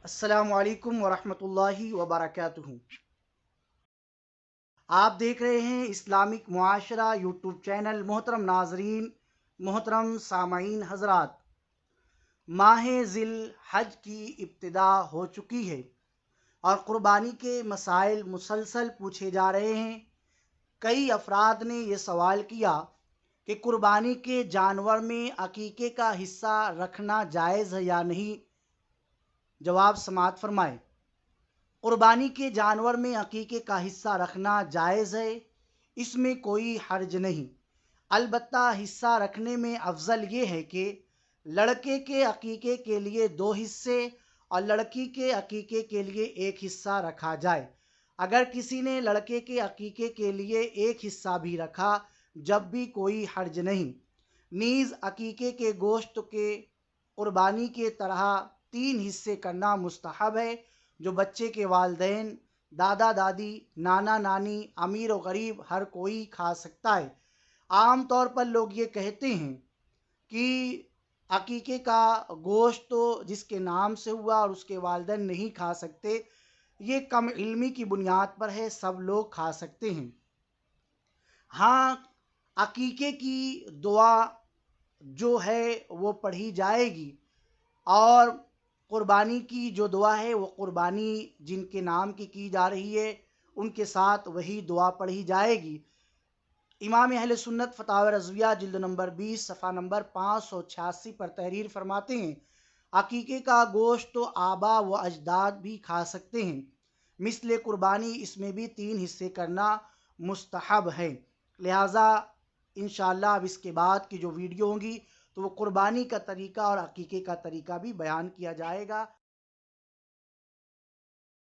अस्सलामु अलैकुम वरहमतुल्लाहि वबरकातुहू। आप देख रहे हैं इस्लामिक मुआशरा यूट्यूब चैनल। मोहतरम नाजरीन, मोहतरम सामाईन हजरात, माह ज़िल हज की इब्तिदा हो चुकी है और क़ुरबानी के मसाइल मुसलसल पूछे जा रहे हैं। कई अफराद ने यह सवाल किया कि क़ुरबानी के जानवर में अकीक़े का हिस्सा रखना जायज़ है या नहीं। जवाब समाअत फरमाएँ। क़ुरबानी के जानवर में अकीक़े का हिस्सा रखना जायज़ है, इसमें कोई हर्ज नहीं। अलबत्ता हिस्सा रखने में अफ़ज़ल ये है कि लड़के के अकीक़े के लिए 2 हिस्से और लड़की के अकीक़े के लिए 1 हिस्सा रखा जाए। अगर किसी ने लड़के के अकीक़े के लिए 1 हिस्सा भी रखा जब भी कोई हर्ज नहीं। नीज़ अकीक़े के गोश्त के क़ुरबानी के तरह 3 हिस्से करना मुस्तहब है, जो बच्चे के वालिदैन, दादा दादी, नाना नानी, अमीर व गरीब हर कोई खा सकता है। आम तौर पर लोग ये कहते हैं कि अकीक़े का गोश्त तो जिसके नाम से हुआ और उसके वालिदैन नहीं खा सकते, ये कम इल्मी की बुनियाद पर है, सब लोग खा सकते हैं। हाँ, अकीक़े की दुआ जो है वो पढ़ी जाएगी और क़ुरबानी की जो दुआ है वो क़ुरबानी जिनके नाम की जा रही है उनके साथ वही दुआ पढ़ी जाएगी। इमाम अहले सुन्नत फ़तावा रज़विया जिल्द नंबर 20 सफ़ा नंबर 586 पर तहरीर फरमाते हैं, अकीक़े का गोश्त तो आबा व अजदाद भी खा सकते हैं, मिस्ले क़ुरबानी इसमें भी 3 हिस्से करना मुस्तहब है। लिहाजा इंशाअल्लाह अब इसके बाद की जो वीडियो होंगी तो वो क़ुरबानी का तरीक़ा और अकीक़े का तरीक़ा भी बयान किया जाएगा।